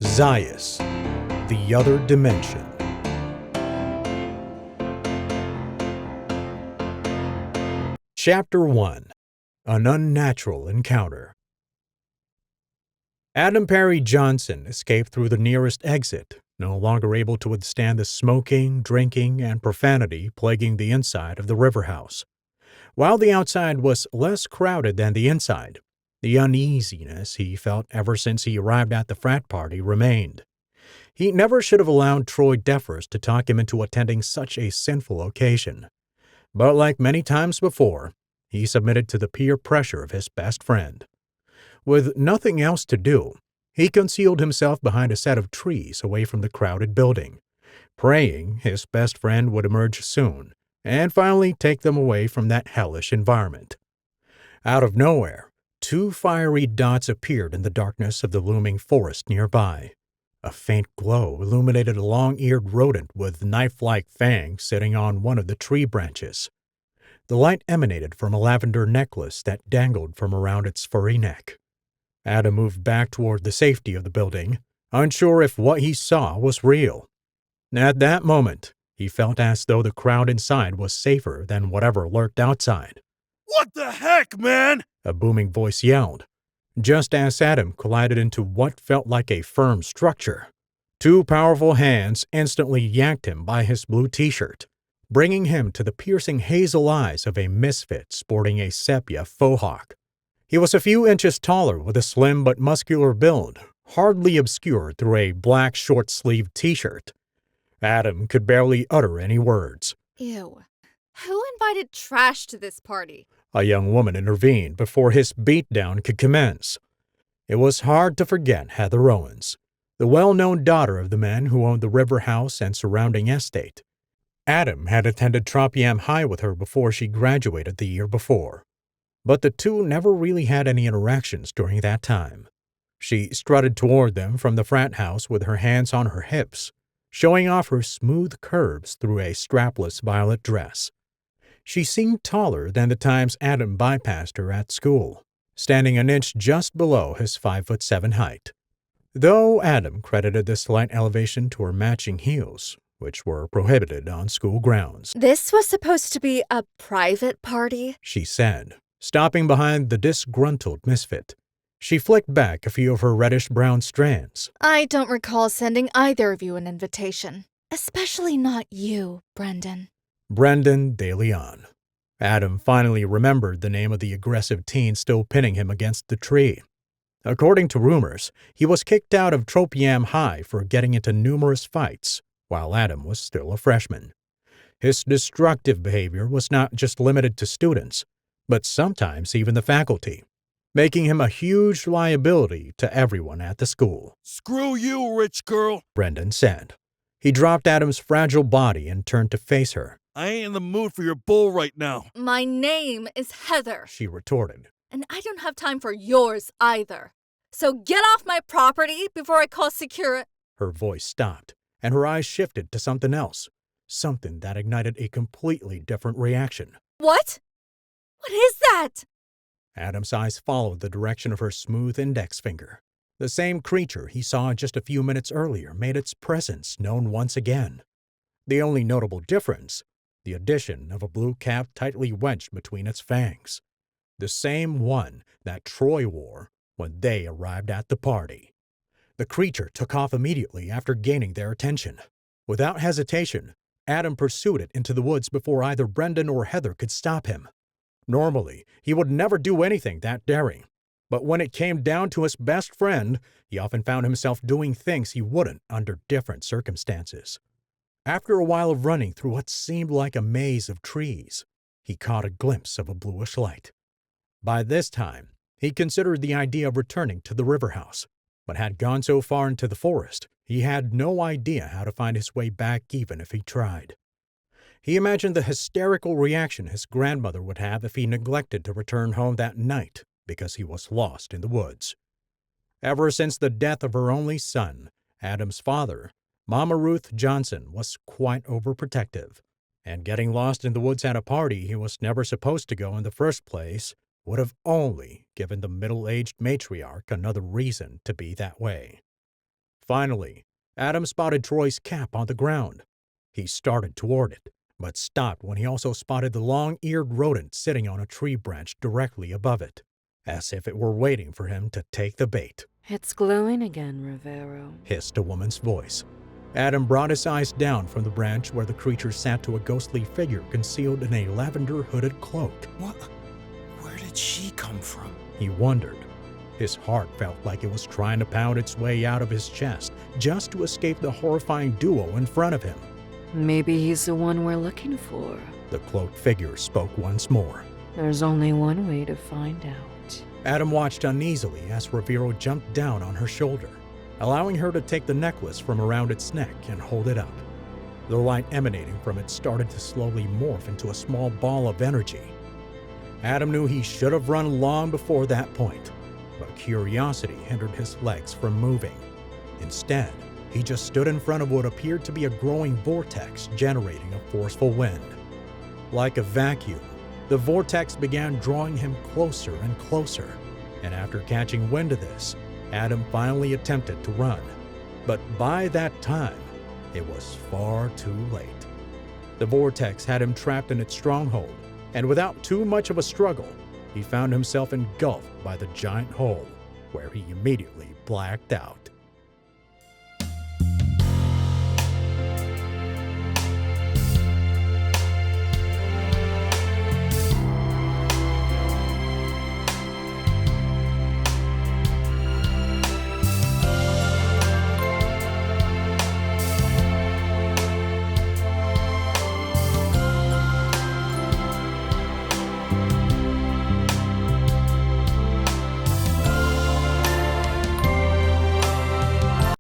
Zaias, the Other Dimension. Chapter 1. An Unnatural Encounter. Adam Perry Johnson escaped through the nearest exit, no longer able to withstand the smoking, drinking, and profanity plaguing the inside of the river house. While the outside was less crowded than the inside, the uneasiness he felt ever since he arrived at the frat party remained. He never should have allowed Troy Defers to talk him into attending such a sinful occasion. But like many times before, he submitted to the peer pressure of his best friend. With nothing else to do, he concealed himself behind a set of trees away from the crowded building, praying his best friend would emerge soon and finally take them away from that hellish environment. Out of nowhere, two fiery dots appeared in the darkness of the looming forest nearby. A faint glow illuminated a long-eared rodent with knife-like fangs sitting on one of the tree branches. The light emanated from a lavender necklace that dangled from around its furry neck. Adam moved back toward the safety of the building, unsure if what he saw was real. At that moment, he felt as though the crowd inside was safer than whatever lurked outside. "What the heck, man?" A booming voice yelled, just as Adam collided into what felt like a firm structure. Two powerful hands instantly yanked him by his blue t-shirt, bringing him to the piercing hazel eyes of a misfit sporting a sepia faux hawk. He was a few inches taller with a slim but muscular build, hardly obscured through a black short-sleeved t-shirt. Adam could barely utter any words. Ew. Who invited trash to this party? A young woman intervened before his beatdown could commence. It was hard to forget Heather Owens, the well-known daughter of the man who owned the River House and surrounding estate. Adam had attended Tropiam High with her before she graduated the year before, but the two never really had any interactions during that time. She strutted toward them from the frat house with her hands on her hips, showing off her smooth curves through a strapless violet dress. She seemed taller than the times Adam bypassed her at school, standing an inch just below his 5'7" height. Though Adam credited the slight elevation to her matching heels, which were prohibited on school grounds. This was supposed to be a private party? She said, stopping behind the disgruntled misfit. She flicked back a few of her reddish-brown strands. I don't recall sending either of you an invitation. Especially not you, Brendan. Brendan De Leon. Adam finally remembered the name of the aggressive teen still pinning him against the tree. According to rumors, he was kicked out of Tropiam High for getting into numerous fights, while Adam was still a freshman. His destructive behavior was not just limited to students, but sometimes even the faculty, making him a huge liability to everyone at the school. "Screw you, rich girl," Brendan said. He dropped Adam's fragile body and turned to face her. "I ain't in the mood for your bull right now." My name is Heather, She retorted. and I don't have time for yours either. So get off my property before I call Her voice stopped, and her eyes shifted to something else, something that ignited a completely different reaction. What? What is that? Adam's eyes followed the direction of her smooth index finger. The same creature he saw just a few minutes earlier made its presence known once again. The only notable difference, the addition of a blue cap tightly wedged between its fangs. The same one that Troy wore when they arrived at the party. The creature took off immediately after gaining their attention. Without hesitation, Adam pursued it into the woods before either Brendan or Heather could stop him. Normally, he would never do anything that daring, but when it came down to his best friend, he often found himself doing things he wouldn't under different circumstances. After a while of running through what seemed like a maze of trees, he caught a glimpse of a bluish light. By this time, he considered the idea of returning to the river house, but had gone so far into the forest, he had no idea how to find his way back even if he tried. He imagined the hysterical reaction his grandmother would have if he neglected to return home that night because he was lost in the woods. Ever since the death of her only son, Adam's father, Mama Ruth Johnson was quite overprotective, and getting lost in the woods at a party he was never supposed to go in the first place would have only given the middle-aged matriarch another reason to be that way. Finally, Adam spotted Troy's cap on the ground. He started toward it, but stopped when he also spotted the long-eared rodent sitting on a tree branch directly above it, as if it were waiting for him to take the bait. It's glowing again, Rivero. Hissed a woman's voice. Adam brought his eyes down from the branch where the creature sat to a ghostly figure concealed in a lavender-hooded cloak. What? Where did she come from? He wondered. His heart felt like it was trying to pound its way out of his chest just to escape the horrifying duo in front of him. Maybe he's the one we're looking for. The cloaked figure spoke once more. There's only one way to find out. Adam watched uneasily as Rivero jumped down on her shoulder, allowing her to take the necklace from around its neck and hold it up. The light emanating from it started to slowly morph into a small ball of energy. Adam knew he should have run long before that point, but curiosity hindered his legs from moving. Instead, he just stood in front of what appeared to be a growing vortex generating a forceful wind. Like a vacuum, the vortex began drawing him closer and closer, and after catching wind of this, Adam finally attempted to run. But by that time, it was far too late. The vortex had him trapped in its stronghold, and without too much of a struggle, he found himself engulfed by the giant hole, where he immediately blacked out.